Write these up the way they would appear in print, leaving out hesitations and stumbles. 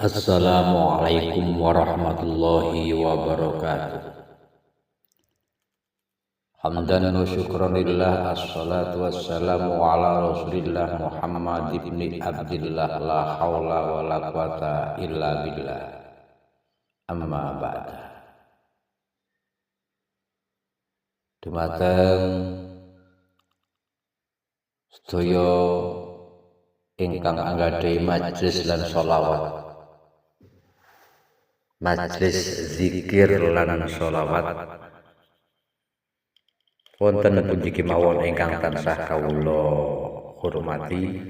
Assalamualaikum warahmatullahi wabarakatuh. Hamdan wa syukran lillah, assalatu wassalamu ala rasulillah Muhammad ibni Abdillah, la hawla wa la quwata illa billah. Amma ba'da. Dumateng sedaya ingkang anggadhahi majlis lan sholawat, majlis zikir lan sholawat, wonten pundi kemawon ingkang tansah kawula hormati,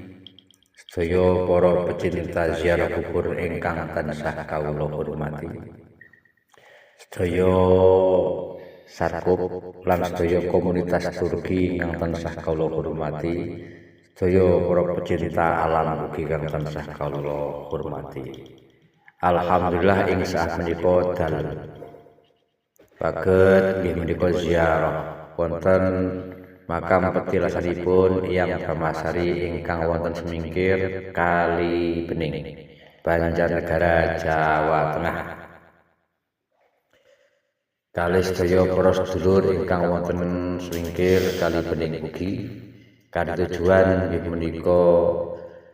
sedaya para pecinta ziarah kubur ingkang tansah kawula hormati, sedaya sarkup lan sedaya komunitas Turki ingkang tansah kawula hormati, sedaya para pecinta alam ugi kang tansah kawula hormati. Alhamdulillah ing saat menika dalem saged nggih menika ziarah wonten makam petilasanipun Eyang Brahmasari ingkang wonten semingkir Kali Bening, Banjarnegara, Jawa Tengah. Kalih sedaya para sedulur ingkang wonten semingkir Kali Bening ugi kanthi tujuan nggih menika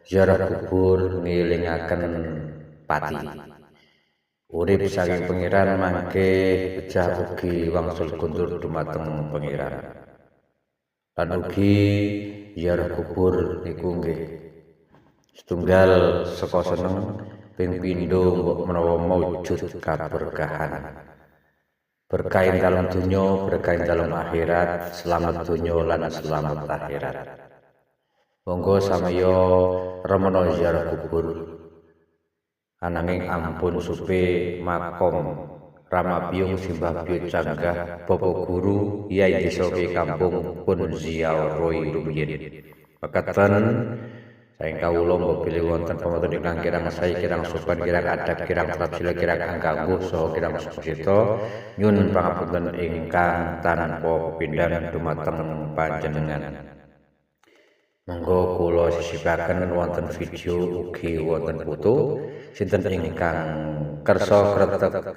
ziarah kubur ngelingaken pati. Urip saking pangeran mangke pecah ugi wangsul kundur dumateng pangeran. Lan ugi ziarah kubur niku nggih setunggal saka seneng ping pindho mbok menawa maujud kaberkahan. Berkah ing dalem donya, berkah ing dalem akhirat, selamat donya lan selamat akhirat. Monggo samaya remena ziarah kubur. Ananging ampun supe makom Ramabyung Simbah Biut Canggah Bapak Guru Yai Desa Kampung pun ziarahi rumiyin. Mekaten saking kawula mbok bilih wonten pamoton ingkang kirang sae, kirang sopan, kirang adab, kirang tata, kirang anggangguh saha kirang sukcita nyun pangapunten ingkang tanpa pepindhan dumateng panjenengan. Monggo kula sisipaken wonten video ugi wonten foto. Sinten ingkang kersa kreteg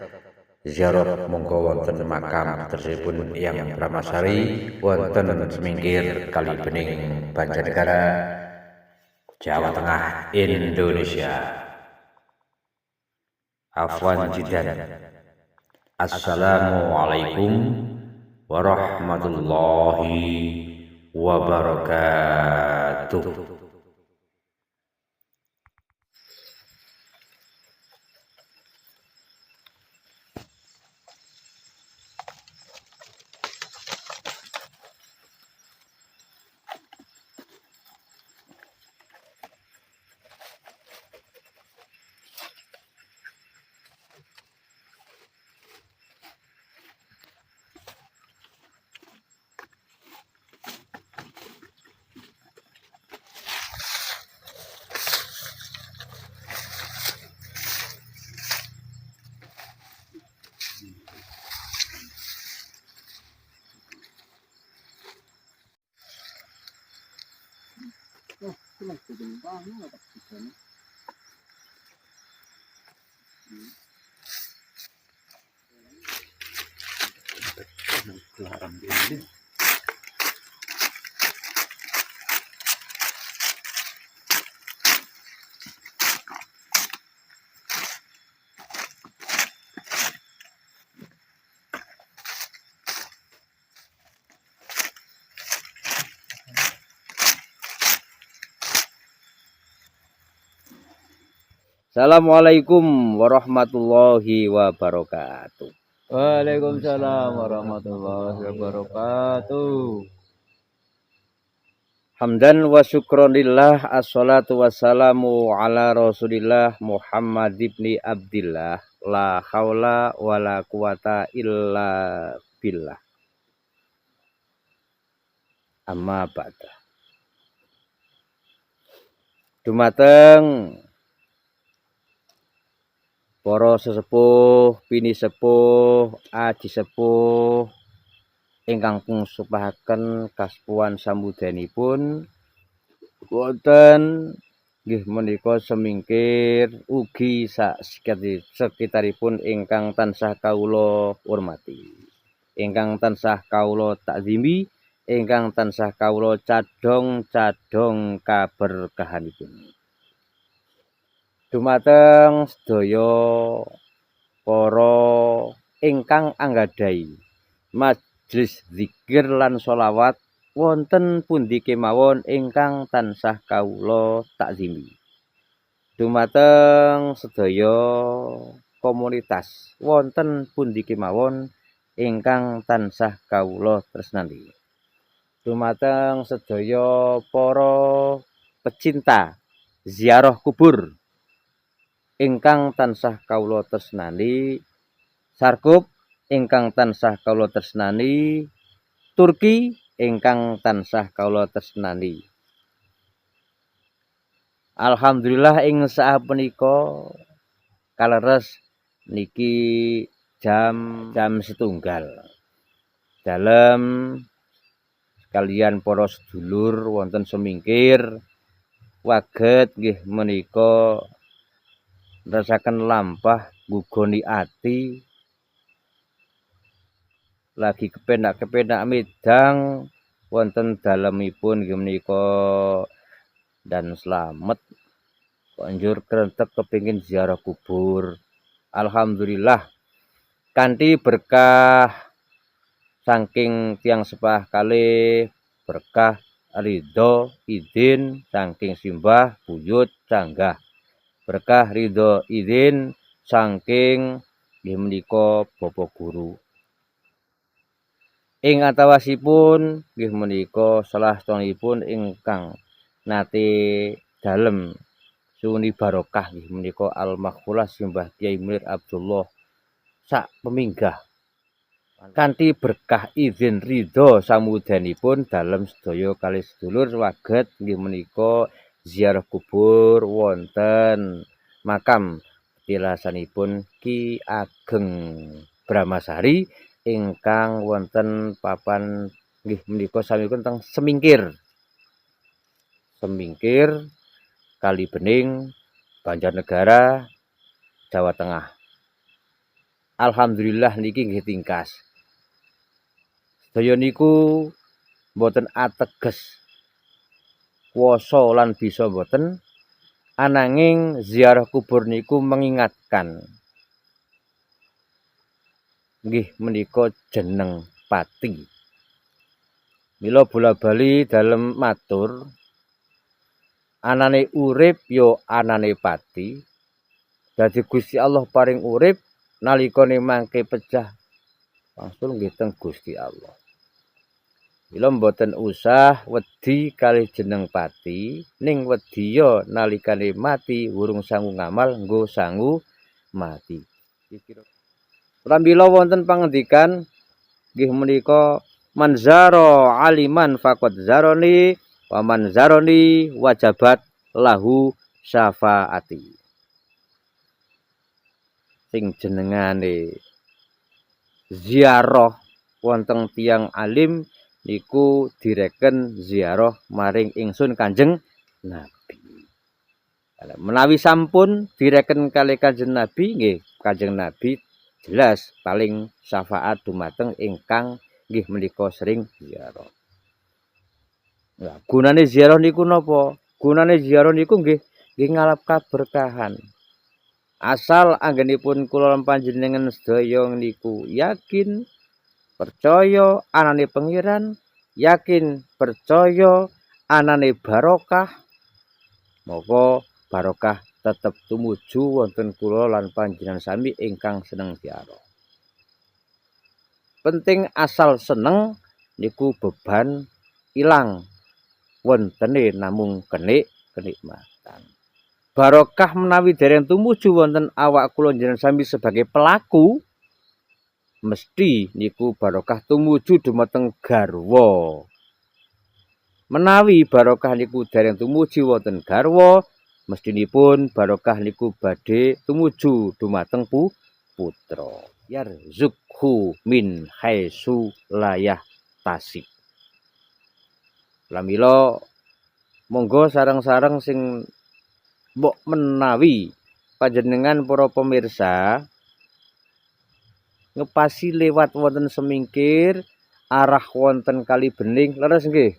ziarah monggo wonten makam tersebut Eyang Brahmasari wonten semingkir Kali Bening, Banjarnegara, Jawa Tengah, Indonesia. Afwan jidan. Assalamualaikum warahmatullahi wabarakatuh. Assalamualaikum warahmatullahi wabarakatuh. Waalaikumsalam warahmatullahi wabarakatuh. Hamdan wa syukronillah, assalatu wassalamu ala rasulillah Muhammad ibni Abdillah, la hawla wa la quwata illa billah. Amma ba'da. Dumateng para sesepuh, bini sepuh, aji sepuh ingkang pungsupahaken kaspuan sambudanipun wonten nggih menika semingkir ugi sekitaripun ingkang tansah kawula hormati, ingkang tansah kawula takzimi, ingkang tansah kawula cadhong-cadhong kaberkahanipun. Dumateng sedaya para ingkang anggadhahi majelis zikir lan sholawat wonten pundi kemawon ingkang tansah kawula takzimi. Dumateng sedaya komunitas wonten pundi kemawon ingkang tansah kawula tresnani. Dumateng sedaya para pecinta ziarah kubur ingkang tansah kawula tresnani, sarkup ingkang tansah kawula tresnani, Turki ingkang tansah kawula tresnani. Alhamdulillah ing sapunika kaleres niki jam setunggal. Dalem kalian para sedulur wonten semingkir waget nggih menika rasaken lampah nggugoni ati lagi kepenak medang wonten dalemipun nggih menika dan slamet banjur krentek kepingin ziarah kubur. Alhamdulillah kanthi berkah saking tiyang sepah kalih, berkah ridho idin saking simbah buyut canggah, berkah ridho idin saking nggih menika Bapak Guru. Ing antawasipun nggih menika salah satunipun ingkang nate dalem suni barokah nggih menika Al-Maghfulah Simbah Kyai Munir Abdullah sak peminggah. Kanthi berkah izin ridho samudyanipun dalem sedaya kalih sedulur waget nggih menika ziarah kubur wonten makam tilasanipun Ki Ageng Bramasari ingkang wonten papan nggih menika samipun teng Semingkir. Semingkir Kali Bening, Banjarnegara, Jawa Tengah. Alhamdulillah niki nggih tingkas. Sedaya niku mboten ateges kuwasa lan bisa mboten, ananging ziarah kubur niku mengingatkan nggih menika jeneng pati. Mila bola-bali dalem matur anane urip ya anane pati. Dadi Gusti Allah paring urip nalikane mangke pecah langsung nggih teng Gusti Allah. Mila mboten usah wedi kalih jeneng pati, ning wedya nalikane mati wurung sangu ngamal nggo sangu mati. Pramila wonten pangendikan nggih menika manzaro aliman faqad zaroni wa man zaroni wajabat lahu syafaati. Sing jenengane ziarah wonten tiyang alim niku direken ziarah maring ingsun Kanjeng Nabi. Menawi sampun direken kalih Kanjeng Nabi nggih Kanjeng Nabi jelas paling syafaat dumateng ingkang nggih menika sering ziarah. Nah, gunane ziarah niku napa? Gunane ziarah niku nggih ngalap kaberkahan. Asal anggenipun kula lan panjenengan sedaya niku yakin percaya anane pangeran, yakin percaya anane barokah, maka barokah tetep tumuju wonten kula lan panjenengan sami ingkang seneng ziarah. Penting asal seneng niku beban ilang wontene namung kenikmatan. Barokah menawi dereng tumuju wonten awak kula njenengan sami sebagai pelaku mesti niku barokah tumuju dumateng garwa. Menawi barokah niku dereng tumuju wonten garwa, mestinipun barokah niku badhe tumuju dumateng putra. Yarzukhu min haitsu la yahtasib. Lamila monggo sareng-sareng sing mbok menawi panjenengan para pemirsa ngepasi lewat wonten semingkir arah wonten Kali Bening, leres nggih?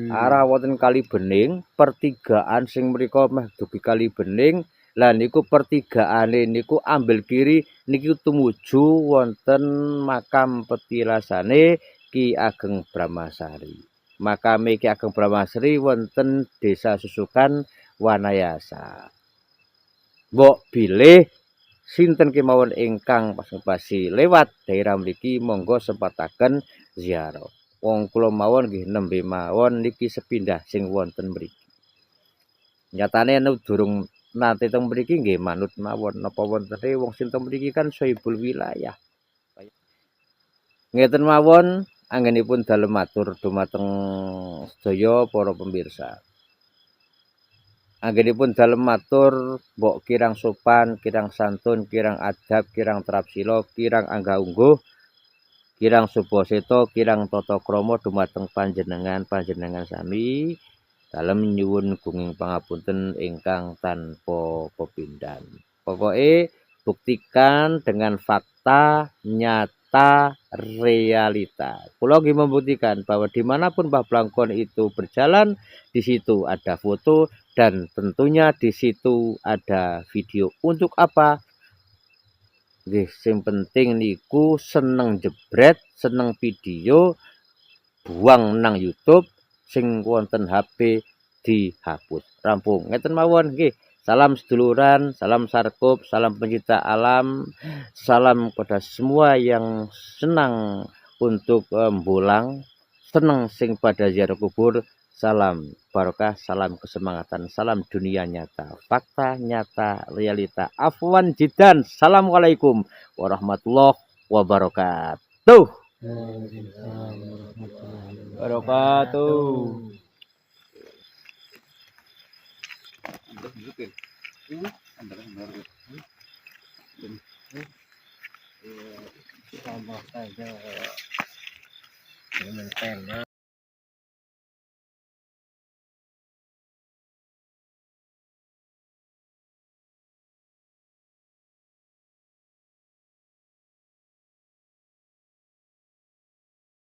Arah wonten Kali Bening, pertigaan sing mriku meh dugi Kali Bening. Lah niku pertigaane niku ambil kiri niki tumuju wonten makam petilasane Ki Ageng Bramasari. Makame Ki Ageng Bramasari wonten Desa Susukan Wanayasa. Mbok bilih sinten kemawon ingkang pasi lewat daerah mriki monggo sempataken ziarah. Wong kula mawon nggih nembe mawon niki sepindah sing wonten mriki. Nyatane durung nate teng mriki nggih manut mawon napa wontene wong sing teng mriki kan sohibul wilayah. Ngeten mawon anggenipun dalem matur dumateng sedaya para pemirsa. Anggenipun dalem matur mbok kirang sopan, kirang santun, kirang adab, kirang trapsila, kirang angga ungguh, kirang subaseta, kirang tata krama dumateng panjenengan sami dalem nyuwun gunging pangapunten ingkang tanpa pepindhan. Pokoke buktikan dengan fakta, nyata, realita. Kula nggih membuktikan bahwa dimanapun Mbah Blangkon itu berjalan, di situ ada foto dan tentunya di situ ada video. Untuk apa? Nggih, sing penting niku seneng jebret, seneng video, buang nang YouTube, sing wonten HP dihapus. Rampung. Ngeten mawon nggih. Salam seduluran, salam sarkup, salam pencinta alam, salam kepada semua yang senang untuk mbolang, senang sing pada ziarah kubur. Salam barokah, salam kesemangatan, salam dunia nyata, fakta nyata, realita. Afwan jidan. Assalamualaikum warahmatullahi wabarakatuh. Wabarakatuh. Tambah saja.